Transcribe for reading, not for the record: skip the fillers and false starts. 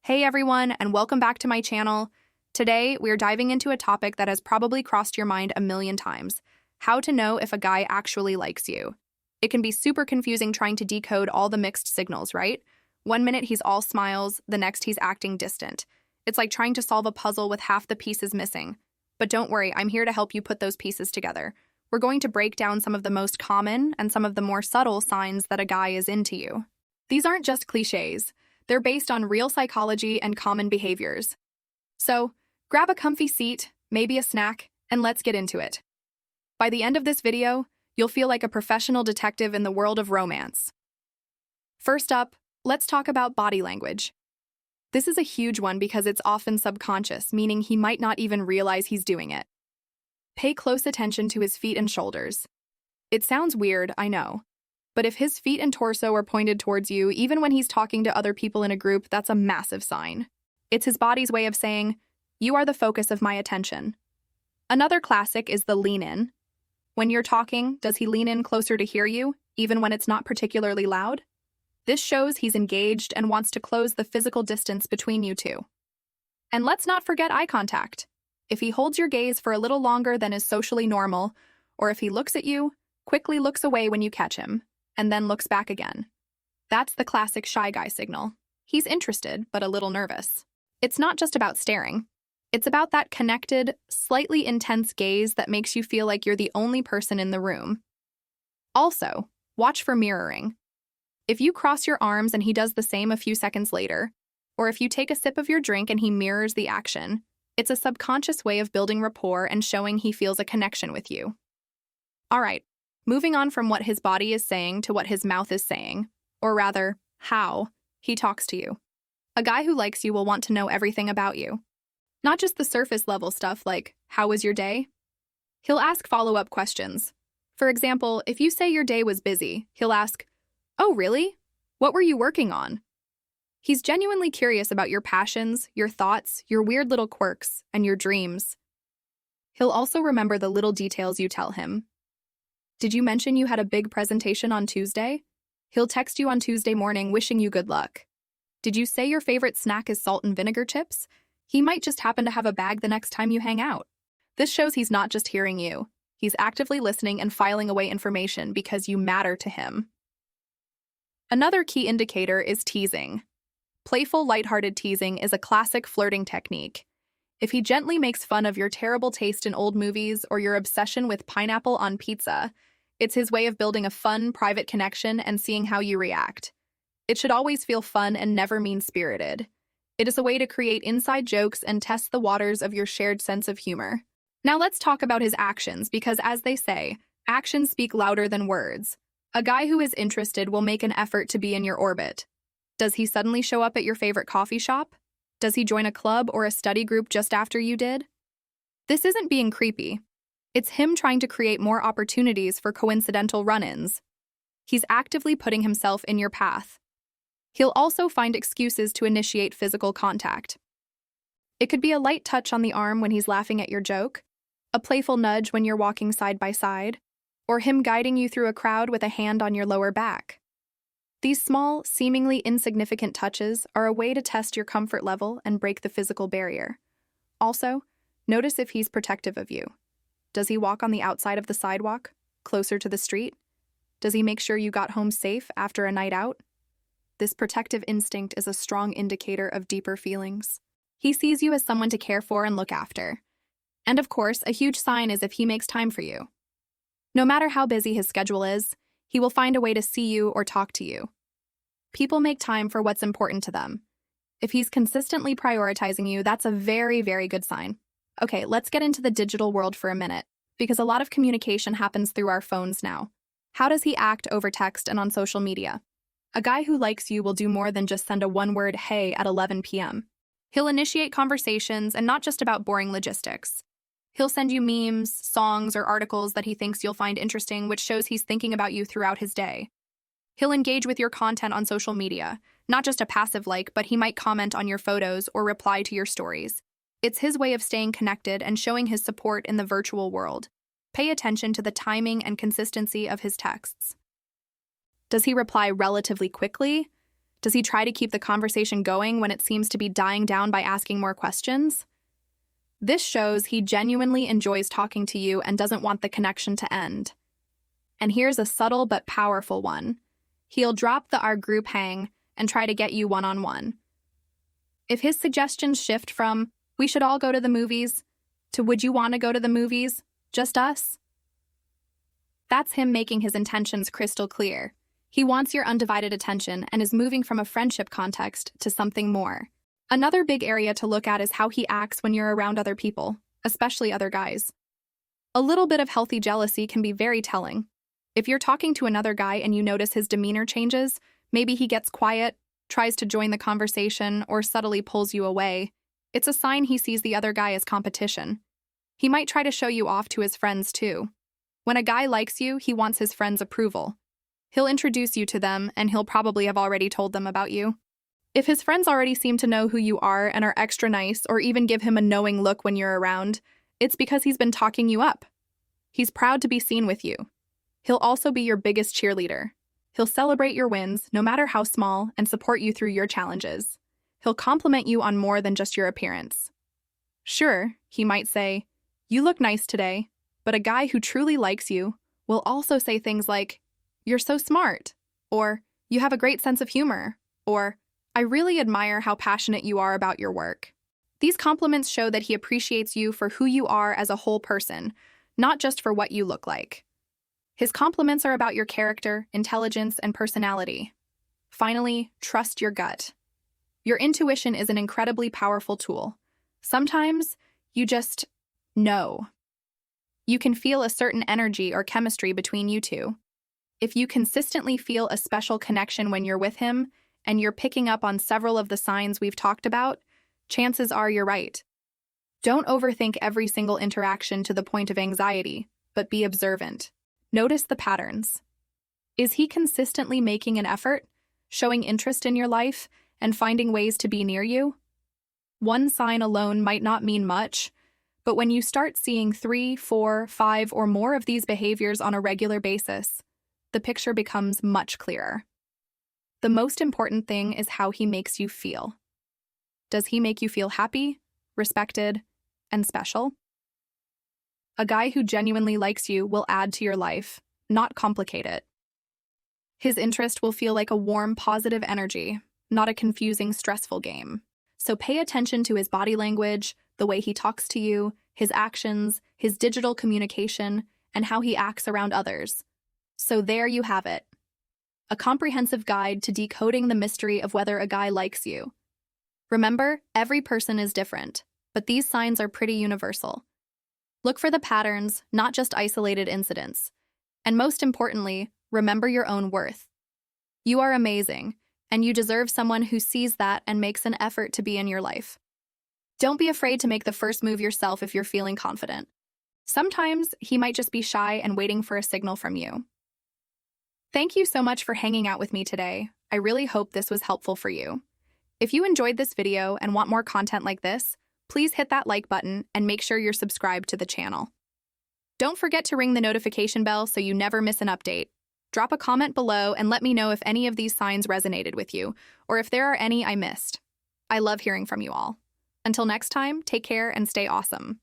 Hey everyone, and welcome back to my channel. Today, we're diving into a topic that has probably crossed your mind a million times: how to know if a guy actually likes you. It can be super confusing trying to decode all the mixed signals, right? One minute he's all smiles, the next he's acting distant. It's like trying to solve a puzzle with half the pieces missing. But don't worry, I'm here to help you put those pieces together. We're going to break down some of the most common and some of the more subtle signs that a guy is into you. These aren't just cliches. They're based on real psychology and common behaviors. So, grab a comfy seat, maybe a snack, and let's get into it. By the end of this video, you'll feel like a professional detective in the world of romance. First up, let's talk about body language. This is a huge one because it's often subconscious, meaning he might not even realize he's doing it. Pay close attention to his feet and shoulders. It sounds weird, I know. But if his feet and torso are pointed towards you, even when he's talking to other people in a group, that's a massive sign. It's his body's way of saying, "You are the focus of my attention." Another classic is the lean in. When you're talking, does he lean in closer to hear you, even when it's not particularly loud? This shows he's engaged and wants to close the physical distance between you two. And let's not forget eye contact. If he holds your gaze for a little longer than is socially normal, or if he looks at you, quickly looks away when you catch him, and then looks back again. That's the classic shy guy signal. He's interested, but a little nervous. It's not just about staring. It's about that connected, slightly intense gaze that makes you feel like you're the only person in the room. Also, watch for mirroring. If you cross your arms and he does the same a few seconds later, or if you take a sip of your drink and he mirrors the action, it's a subconscious way of building rapport and showing he feels a connection with you. All right. Moving on from what his body is saying to what his mouth is saying, or rather, how he talks to you. A guy who likes you will want to know everything about you. Not just the surface level stuff like, "How was your day?" He'll ask follow-up questions. For example, if you say your day was busy, he'll ask, "Oh, really? What were you working on?" He's genuinely curious about your passions, your thoughts, your weird little quirks, and your dreams. He'll also remember the little details you tell him. Did you mention you had a big presentation on Tuesday? He'll text you on Tuesday morning wishing you good luck. Did you say your favorite snack is salt and vinegar chips? He might just happen to have a bag the next time you hang out. This shows he's not just hearing you. He's actively listening and filing away information because you matter to him. Another key indicator is teasing. Playful, lighthearted teasing is a classic flirting technique. If he gently makes fun of your terrible taste in old movies or your obsession with pineapple on pizza, it's his way of building a fun, private connection and seeing how you react. It should always feel fun and never mean-spirited. It is a way to create inside jokes and test the waters of your shared sense of humor. Now let's talk about his actions because, as they say, actions speak louder than words. A guy who is interested will make an effort to be in your orbit. Does he suddenly show up at your favorite coffee shop? Does he join a club or a study group just after you did? This isn't being creepy. It's him trying to create more opportunities for coincidental run-ins. He's actively putting himself in your path. He'll also find excuses to initiate physical contact. It could be a light touch on the arm when he's laughing at your joke, a playful nudge when you're walking side by side, or him guiding you through a crowd with a hand on your lower back. These small, seemingly insignificant touches are a way to test your comfort level and break the physical barrier. Also, notice if he's protective of you. Does he walk on the outside of the sidewalk, closer to the street? Does he make sure you got home safe after a night out? This protective instinct is a strong indicator of deeper feelings. He sees you as someone to care for and look after. And of course, a huge sign is if he makes time for you. No matter how busy his schedule is, he will find a way to see you or talk to you. People make time for what's important to them. If he's consistently prioritizing you, that's a very, very good sign. Okay, let's get into the digital world for a minute, because a lot of communication happens through our phones now. How does he act over text and on social media? A guy who likes you will do more than just send a one-word "hey" at 11 p.m. He'll initiate conversations, and not just about boring logistics. He'll send you memes, songs, or articles that he thinks you'll find interesting, which shows he's thinking about you throughout his day. He'll engage with your content on social media, not just a passive like, but he might comment on your photos or reply to your stories. It's his way of staying connected and showing his support in the virtual world. Pay attention to the timing and consistency of his texts. Does he reply relatively quickly? Does he try to keep the conversation going when it seems to be dying down by asking more questions? This shows he genuinely enjoys talking to you and doesn't want the connection to end. And here's a subtle but powerful one. He'll drop the "our group hang" and try to get you one-on-one. If his suggestions shift from "we should all go to the movies" to "would you want to go to the movies? Just us?" that's him making his intentions crystal clear. He wants your undivided attention and is moving from a friendship context to something more. Another big area to look at is how he acts when you're around other people, especially other guys. A little bit of healthy jealousy can be very telling. If you're talking to another guy and you notice his demeanor changes, maybe he gets quiet, tries to join the conversation, or subtly pulls you away, it's a sign he sees the other guy as competition. He might try to show you off to his friends too. When a guy likes you, he wants his friends' approval. He'll introduce you to them, and he'll probably have already told them about you. If his friends already seem to know who you are and are extra nice, or even give him a knowing look when you're around, it's because he's been talking you up. He's proud to be seen with you. He'll also be your biggest cheerleader. He'll celebrate your wins, no matter how small, and support you through your challenges. He'll compliment you on more than just your appearance. Sure, he might say, "You look nice today," but a guy who truly likes you will also say things like, "You're so smart," or "You have a great sense of humor," or "I really admire how passionate you are about your work." These compliments show that he appreciates you for who you are as a whole person, not just for what you look like. His compliments are about your character, intelligence, and personality. Finally, trust your gut. Your intuition is an incredibly powerful tool. Sometimes you just know. You can feel a certain energy or chemistry between you two. If you consistently feel a special connection when you're with him, and you're picking up on several of the signs we've talked about, chances are you're right. Don't overthink every single interaction to the point of anxiety, but be observant. Notice the patterns. Is he consistently making an effort, showing interest in your life, and finding ways to be near you? One sign alone might not mean much, but when you start seeing 3, 4, 5, or more of these behaviors on a regular basis, the picture becomes much clearer. The most important thing is how he makes you feel. Does he make you feel happy, respected, and special? A guy who genuinely likes you will add to your life, not complicate it. His interest will feel like a warm, positive energy, not a confusing, stressful game. So pay attention to his body language, the way he talks to you, his actions, his digital communication, and how he acts around others. So there you have it. A comprehensive guide to decoding the mystery of whether a guy likes you. Remember, every person is different, but these signs are pretty universal. Look for the patterns, not just isolated incidents. And most importantly, remember your own worth. You are amazing, and you deserve someone who sees that and makes an effort to be in your life. Don't be afraid to make the first move yourself if you're feeling confident. Sometimes he might just be shy and waiting for a signal from you. Thank you so much for hanging out with me today. I really hope this was helpful for you. If you enjoyed this video and want more content like this, please hit that like button and make sure you're subscribed to the channel. Don't forget to ring the notification bell so you never miss an update. Drop a comment below and let me know if any of these signs resonated with you, or if there are any I missed. I love hearing from you all. Until next time, take care and stay awesome.